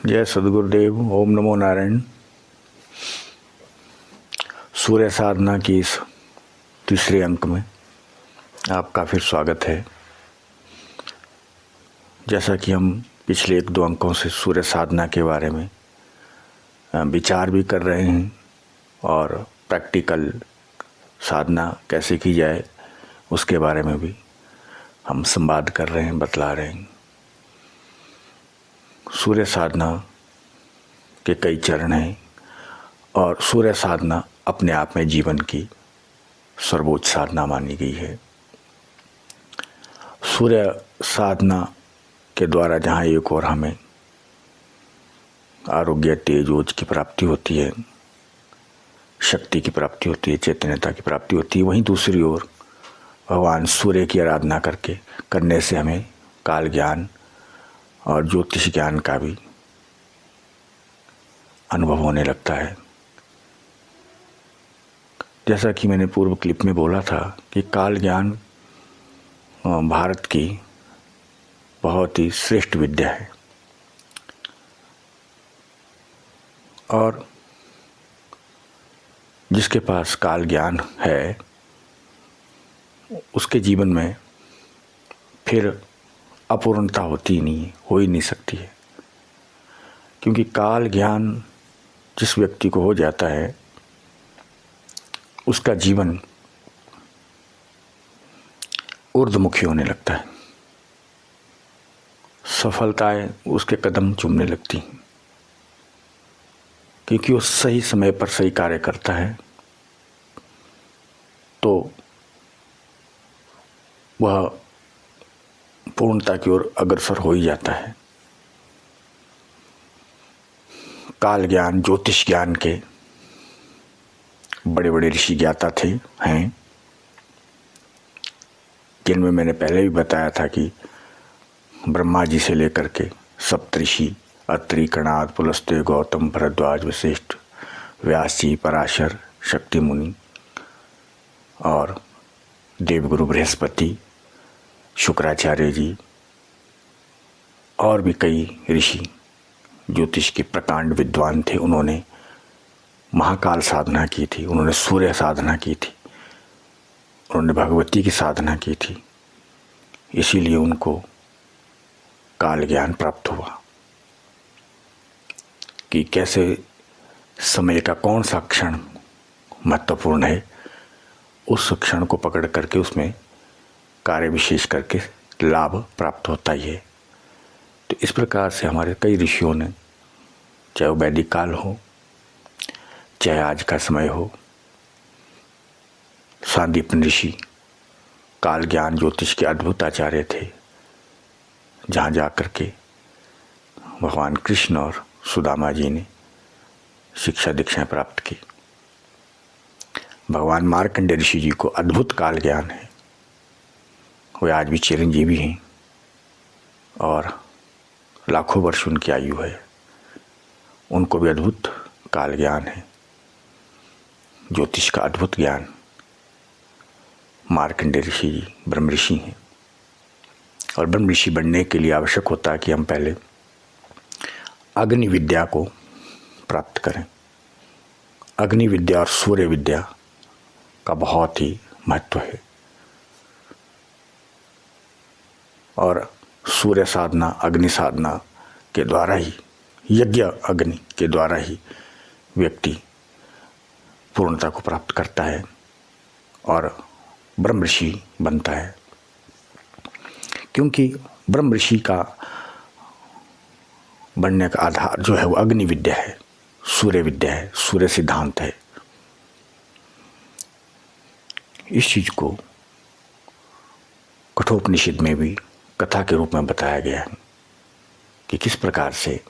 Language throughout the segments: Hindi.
जय सदगुरुदेव। ओम नमो नारायण। सूर्य साधना की इस तीसरे अंक में आपका फिर स्वागत है। जैसा कि हम पिछले एक दो अंकों से सूर्य साधना के बारे में विचार भी कर रहे हैं और प्रैक्टिकल साधना कैसे की जाए उसके बारे में भी हम संवाद कर रहे हैं, बतला रहे हैं। सूर्य साधना के कई चरण हैं और सूर्य साधना अपने आप में जीवन की सर्वोच्च साधना मानी गई है। सूर्य साधना के द्वारा जहाँ एक और हमें आरोग्य, तेज, ओज की प्राप्ति होती है, शक्ति की प्राप्ति होती है, चैतन्यता की प्राप्ति होती है, वहीं दूसरी ओर भगवान सूर्य की आराधना करने से हमें काल ज्ञान और ज्योतिष ज्ञान का भी अनुभव होने लगता है। जैसा कि मैंने पूर्व क्लिप में बोला था कि काल ज्ञान भारत की बहुत ही श्रेष्ठ विद्या है और जिसके पास काल ज्ञान है उसके जीवन में फिर अपूर्णता होती ही नहीं है, हो ही नहीं सकती है। क्योंकि काल ज्ञान जिस व्यक्ति को हो जाता है उसका जीवन ऊर्ध्वमुखी होने लगता है, सफलताएं उसके कदम चूमने लगती हैं, क्योंकि वो सही समय पर सही कार्य करता है तो वह पूर्णता की ओर अग्रसर हो ही जाता है। काल ज्ञान, ज्योतिष ज्ञान के बड़े बड़े ऋषि ज्ञाता हैं, जिनमें मैंने पहले भी बताया था कि ब्रह्मा जी से लेकर के सप्तऋषि, अत्रि, कणाद, पुलस्त्य, गौतम, भरद्वाज, वशिष्ठ, व्यास जी, पराशर, शक्ति मुनि और देवगुरु बृहस्पति, शुक्राचार्य जी और भी कई ऋषि ज्योतिष के प्रकांड विद्वान थे। उन्होंने महाकाल साधना की थी, उन्होंने सूर्य साधना की थी, उन्होंने भगवती की साधना की थी। इसीलिए उनको काल ज्ञान प्राप्त हुआ कि कैसे समय का कौन सा क्षण महत्वपूर्ण है, उस क्षण को पकड़ करके उसमें कार्य विशेष करके लाभ प्राप्त होता ही है। तो इस प्रकार से हमारे कई ऋषियों ने, चाहे वो वैदिक काल हो, चाहे आज का समय हो, सांदीपन ऋषि काल ज्ञान ज्योतिष के अद्भुत आचार्य थे, जहाँ जा कर के भगवान कृष्ण और सुदामा जी ने शिक्षा दीक्षाएं प्राप्त की। भगवान मार्कंडेय ऋषि जी को अद्भुत काल ज्ञान है, वे आज भी चिरंजीवी हैं और लाखों वर्ष उनकी आयु है, उनको भी अद्भुत काल ज्ञान है, ज्योतिष का अद्भुत ज्ञान। मार्कंडेय ऋषि जी ब्रह्म ऋषि हैं और ब्रह्म ऋषि बनने के लिए आवश्यक होता है कि हम पहले अग्नि विद्या को प्राप्त करें। अग्नि विद्या और सूर्य विद्या का बहुत ही महत्व है और सूर्य साधना, अग्नि साधना के द्वारा ही, यज्ञ अग्नि के द्वारा ही व्यक्ति पूर्णता को प्राप्त करता है और ब्रह्म ऋषि बनता है। क्योंकि ब्रह्म ऋषि का बनने का आधार जो है वो अग्नि विद्या है, सूर्य विद्या है, सूर्य सिद्धांत है। इस चीज को कठोपनिषद में भी कथा के रूप में बताया गया है कि किस प्रकार से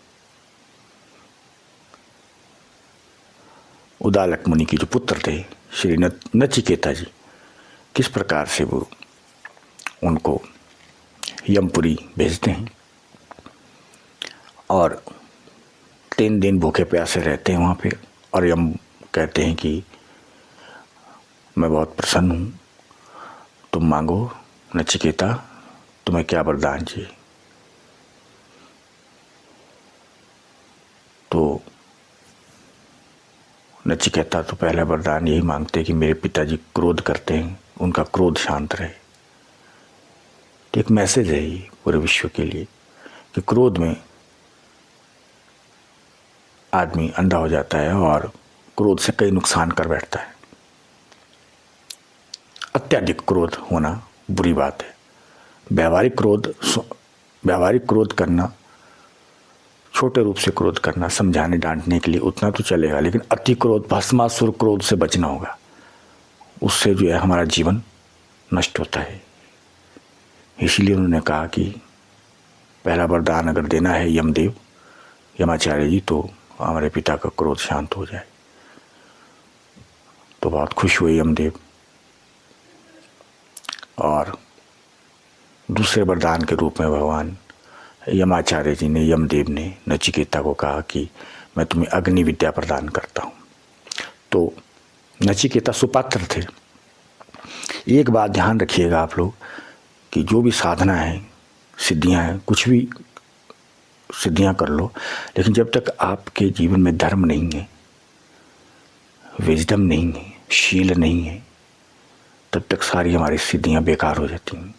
उदालक मुनि के जो पुत्र थे श्री नचिकेता जी, किस प्रकार से वो उनको यमपुरी भेजते हैं और 3 दिन भूखे प्यासे रहते हैं वहाँ पे और यम कहते हैं कि मैं बहुत प्रसन्न हूँ, तुम मांगो नचिकेता, तुम्हें क्या वरदान चाहिए। तो नचिकेता तो पहला वरदान यही मांगते कि मेरे पिताजी क्रोध करते हैं, उनका क्रोध शांत रहे। तो एक मैसेज है ये पूरे विश्व के लिए कि क्रोध में आदमी अंधा हो जाता है और क्रोध से कई नुकसान कर बैठता है। अत्यधिक क्रोध होना बुरी बात है। व्यावहारिक क्रोध करना, छोटे रूप से क्रोध करना, समझाने डांटने के लिए उतना तो चलेगा, लेकिन अति क्रोध, भस्मासुर क्रोध से बचना होगा। उससे जो है हमारा जीवन नष्ट होता है। इसलिए उन्होंने कहा कि पहला वरदान अगर देना है यमाचार्य जी, तो हमारे पिता का क्रोध शांत हो जाए। तो बहुत खुश हुए यमदेव और दूसरे वरदान के रूप में भगवान यमाचार्य जी ने, यमदेव ने नचिकेता को कहा कि मैं तुम्हें अग्नि विद्या प्रदान करता हूँ। तो नचिकेता सुपात्र थे। एक बात ध्यान रखिएगा आप लोग कि जो भी साधना है, सिद्धियाँ हैं, कुछ भी सिद्धियाँ कर लो, लेकिन जब तक आपके जीवन में धर्म नहीं है, विजडम नहीं है, शील नहीं है, तब तक सारी हमारी सिद्धियाँ बेकार हो जाती हैं,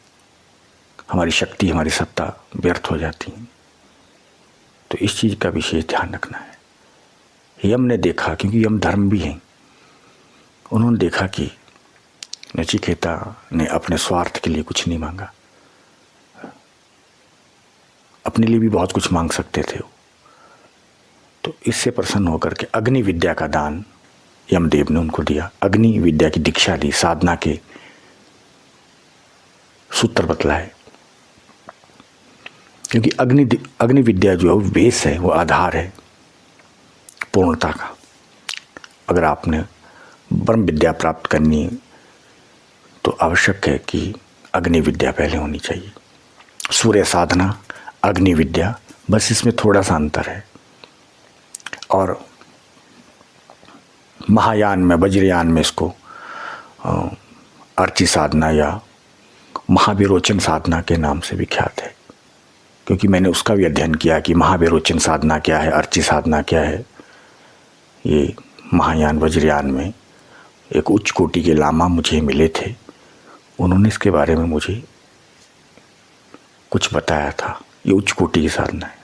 हमारी शक्ति, हमारी सत्ता व्यर्थ हो जाती हैं। तो इस चीज़ का विशेष ध्यान रखना है। यम ने देखा, क्योंकि यम धर्म भी हैं, उन्होंने देखा कि नचिकेता ने अपने स्वार्थ के लिए कुछ नहीं मांगा, अपने लिए भी बहुत कुछ मांग सकते थे। तो इससे प्रसन्न होकर के अग्नि विद्या का दान यमदेव ने उनको दिया। अग्नि विद्या की दीक्षा दी, साधना के सूत्र बतलाए। क्योंकि अग्नि विद्या जो है वो बेस है, वो आधार है पूर्णता का। अगर आपने ब्रह्म विद्या प्राप्त करनी है तो आवश्यक है कि अग्नि विद्या पहले होनी चाहिए। सूर्य साधना, अग्नि विद्या, बस इसमें थोड़ा सा अंतर है। और महायान में, वज्रयान में इसको अर्ची साधना या महाविरोचन साधना के नाम से विख्यात है। क्योंकि मैंने उसका भी अध्ययन किया कि महाविरोचन साधना क्या है, अर्ची साधना क्या है। ये महायान वज्रयान में एक उच्च कोटि के लामा मुझे मिले थे, उन्होंने इसके बारे में मुझे कुछ बताया था। ये उच्च कोटि की साधना है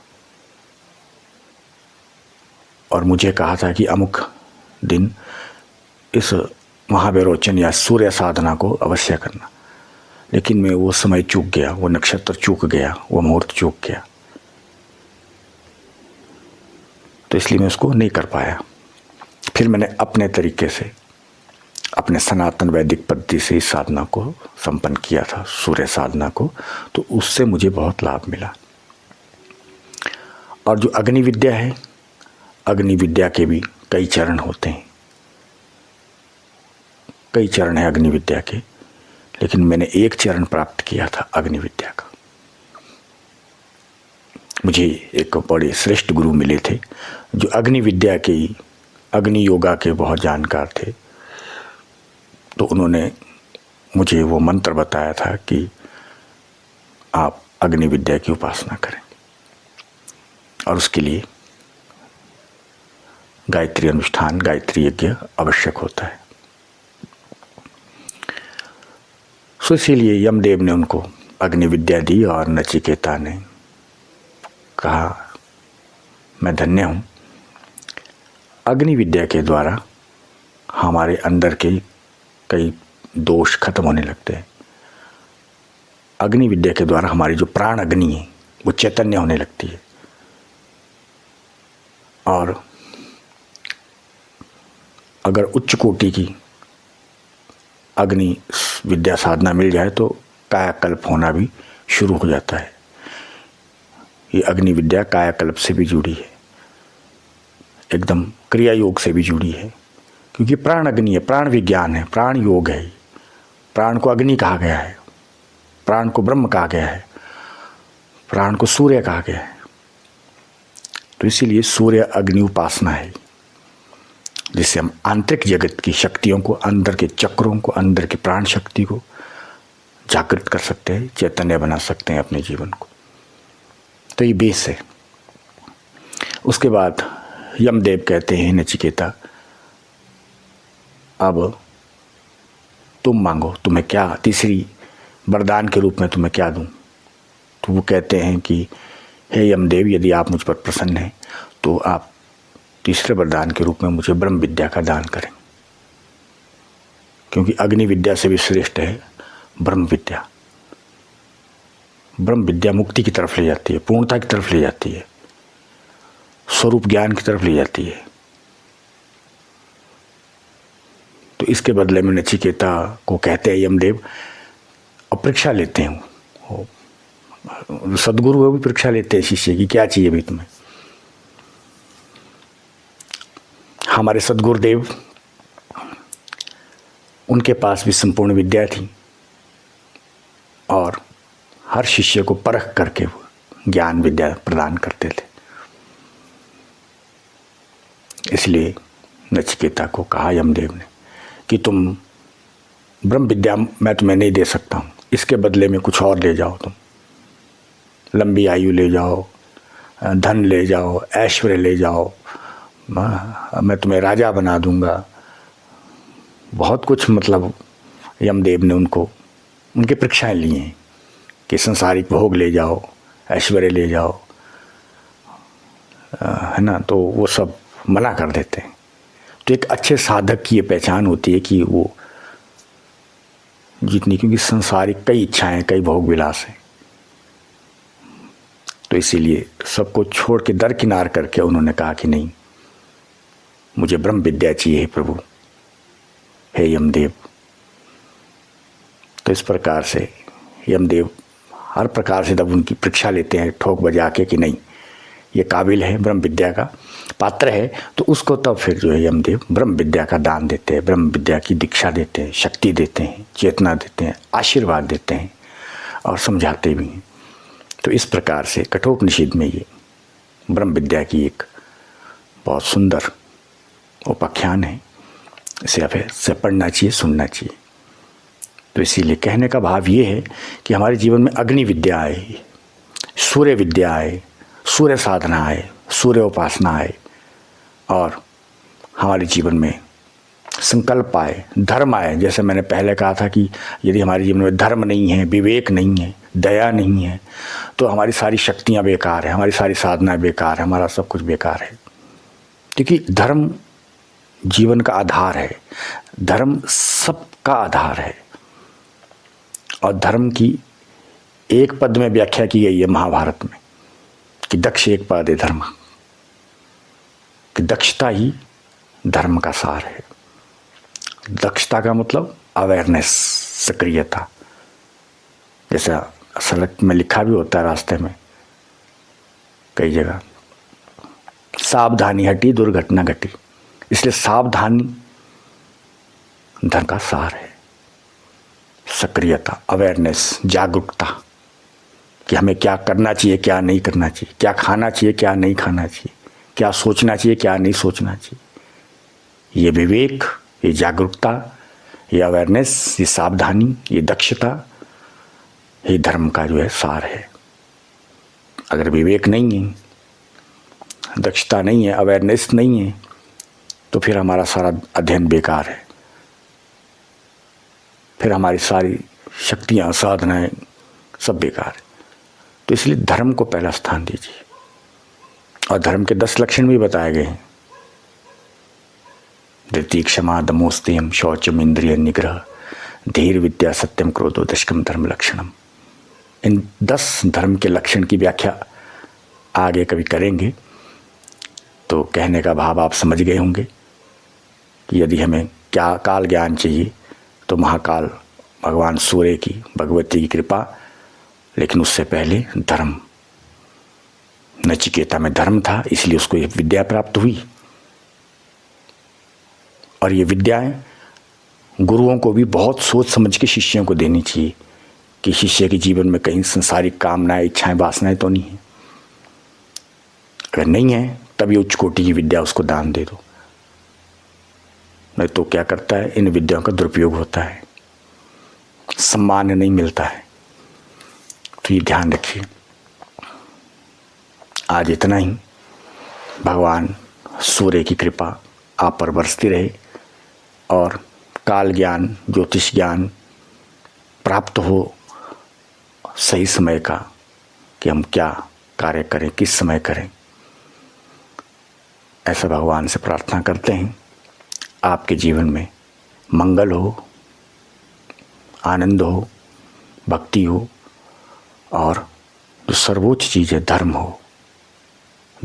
और मुझे कहा था कि अमुक दिन इस महाविरोचन या सूर्य साधना को अवश्य करना, लेकिन मैं वो समय चूक गया, वो नक्षत्र चूक गया, वो मुहूर्त चूक गया, तो इसलिए मैं उसको नहीं कर पाया। फिर मैंने अपने तरीके से, अपने सनातन वैदिक पद्धति से इस साधना को संपन्न किया था, सूर्य साधना को, तो उससे मुझे बहुत लाभ मिला। और जो अग्नि विद्या है, अग्नि विद्या के भी कई चरण होते हैं, कई चरण है अग्नि विद्या के, लेकिन मैंने एक चरण प्राप्त किया था अग्नि विद्या का। मुझे एक बड़े श्रेष्ठ गुरु मिले थे जो अग्नि विद्या के, अग्नि योगा के बहुत जानकार थे। तो उन्होंने मुझे वो मंत्र बताया था कि आप अग्नि विद्या की उपासना करें और उसके लिए गायत्री अनुष्ठान, गायत्री यज्ञ आवश्यक होता है। सो इसीलिए यमदेव ने उनको अग्नि विद्या दी और नचिकेता ने कहा मैं धन्य हूँ। अग्नि विद्या के द्वारा हमारे अंदर के कई दोष खत्म होने लगते हैं। अग्नि विद्या के द्वारा हमारी जो प्राण अग्नि है वो चैतन्य होने लगती है। और अगर उच्च कोटि की अग्नि विद्या साधना मिल जाए तो कायाकल्प होना भी शुरू हो जाता है। ये अग्नि विद्या कायाकल्प से भी जुड़ी है, एकदम क्रिया योग से भी जुड़ी है, क्योंकि प्राण अग्नि है, प्राण विज्ञान है, प्राण योग है। प्राण को अग्नि कहा गया है, प्राण को ब्रह्म कहा गया है, प्राण को सूर्य कहा गया है। तो इसीलिए सूर्य अग्नि उपासना है, जिससे हम आंतरिक जगत की शक्तियों को, अंदर के चक्रों को, अंदर की प्राण शक्ति को जागृत कर सकते हैं, चैतन्य बना सकते हैं अपने जीवन को। तो ये बेस है। उसके बाद यमदेव कहते हैं, नचिकेता अब तुम मांगो, तुम्हें क्या तीसरी वरदान के रूप में तुम्हें क्या दूं। तो वो कहते हैं कि हे यमदेव, यदि आप मुझ पर प्रसन्न हैं तो आप तीसरे वरदान के रूप में मुझे ब्रह्म विद्या का दान करें, क्योंकि अग्नि विद्या से भी श्रेष्ठ है ब्रह्म विद्या। ब्रह्म विद्या मुक्ति की तरफ ले जाती है, पूर्णता की तरफ ले जाती है, स्वरूप ज्ञान की तरफ ले जाती है। तो इसके बदले में नचिकेता को कहते हैं यमदेव, अब परीक्षा लेते हैं। सदगुरु वो भी परीक्षा लेते हैं शिष्य की, क्या चाहिए भाई तुम्हें। हमारे सदगुरुदेव, उनके पास भी संपूर्ण विद्या थी और हर शिष्य को परख करके वो ज्ञान विद्या प्रदान करते थे। इसलिए नचिकेता को कहा यमदेव ने कि तुम ब्रह्म विद्या मैं तुम्हें नहीं दे सकता हूँ, इसके बदले में कुछ और ले जाओ। तुम लंबी आयु ले जाओ, धन ले जाओ, ऐश्वर्य ले जाओ, मैं तुम्हें राजा बना दूंगा। बहुत कुछ मतलब यमदेव ने उनके परीक्षाएं ली हैं कि संसारिक भोग ले जाओ, ऐश्वर्य ले जाओ, है ना। तो वो सब मना कर देते हैं। तो एक अच्छे साधक की ये पहचान होती है कि वो जितनी, क्योंकि संसारिक कई इच्छाएं, कई भोग विलास हैं, तो इसीलिए सबको छोड़ के दरकिनार करके उन्होंने कहा कि नहीं, मुझे ब्रह्म विद्या चाहिए प्रभु, हे यमदेव। तो इस प्रकार से यमदेव हर प्रकार से जब उनकी परीक्षा लेते हैं ठोक बजा के कि नहीं ये काबिल है, ब्रह्म विद्या का पात्र है, तो उसको तब फिर जो है यमदेव ब्रह्म विद्या का दान देते हैं, ब्रह्म विद्या की दीक्षा देते हैं, शक्ति देते हैं, चेतना देते हैं, आशीर्वाद देते हैं और समझाते भी हैं। तो इस प्रकार से कठोपनिषद में ये ब्रह्म विद्या की एक बहुत सुंदर उपाख्यान है। इसे अब से पढ़ना चाहिए, सुनना चाहिए। तो इसीलिए कहने का भाव ये है कि हमारे जीवन में अग्नि विद्या आए, सूर्य विद्या आए, सूर्य साधना आए, सूर्य उपासना आए और हमारे जीवन में संकल्प आए, धर्म आए। जैसे मैंने पहले कहा था कि यदि हमारे जीवन में धर्म नहीं है, विवेक नहीं है, दया नहीं है, तो हमारी सारी शक्तियाँ बेकार है, हमारी सारी साधनाएं बेकार है, हमारा सब कुछ बेकार है। क्योंकि धर्म जीवन का आधार है, धर्म सबका आधार है। और धर्म की एक पद में व्याख्या की गई है महाभारत में कि दक्ष एक पद है धर्म, कि दक्षता ही धर्म का सार है। दक्षता का मतलब अवेयरनेस, सक्रियता। जैसा सड़क में लिखा भी होता है रास्ते में कई जगह, सावधानी हटी दुर्घटना घटी। इसलिए सावधानी धर्म का सार है। सक्रियता, अवेयरनेस, जागरूकता कि हमें क्या करना चाहिए, क्या नहीं करना चाहिए, क्या खाना चाहिए, क्या नहीं खाना चाहिए, क्या सोचना चाहिए, क्या नहीं सोचना चाहिए। ये विवेक, ये जागरूकता, ये अवेयरनेस, ये सावधानी, ये दक्षता, ये धर्म का जो है सार है। अगर विवेक नहीं है, दक्षता नहीं है, अवेयरनेस नहीं है, तो फिर हमारा सारा अध्ययन बेकार है, फिर हमारी सारी शक्तियाँ, साधनाएं सब बेकार है। तो इसलिए धर्म को पहला स्थान दीजिए। और धर्म के 10 लक्षण भी बताए गए हैं। धृति, क्षमा, दमोस्तेयम, शौचम, इंद्रिय निग्रह, धीर, विद्या, सत्यम, क्रोधो, दशकम धर्म लक्षणम। इन 10 धर्म के लक्षण की व्याख्या आगे कभी करेंगे। तो कहने का भाव आप समझ गए होंगे कि यदि हमें क्या काल ज्ञान चाहिए तो महाकाल भगवान सूर्य की, भगवती की कृपा, लेकिन उससे पहले धर्म। नचिकेता में धर्म था, इसलिए उसको ये विद्या प्राप्त हुई। और ये विद्याएं गुरुओं को भी बहुत सोच समझ के शिष्यों को देनी चाहिए कि शिष्य के जीवन में कहीं संसारिक कामनाएं, इच्छाएं, वासनाएं तो नहीं है। अगर नहीं है तब ये उच्च कोटि की विद्या उसको दान दे दो, नहीं तो क्या करता है, इन विद्याओं का दुरुपयोग होता है, सम्मान नहीं मिलता है। तो ये ध्यान रखिए। आज इतना ही। भगवान सूर्य की कृपा आप पर बरसती रहे और काल ज्ञान, ज्योतिष ज्ञान प्राप्त हो सही समय का कि हम क्या कार्य करें, किस समय करें। ऐसा भगवान से प्रार्थना करते हैं। आपके जीवन में मंगल हो, आनंद हो, भक्ति हो और जो सर्वोच्च चीज़ है धर्म हो,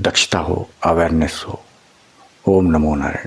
दक्षता हो, अवेयरनेस हो। ओम नमो नारायण।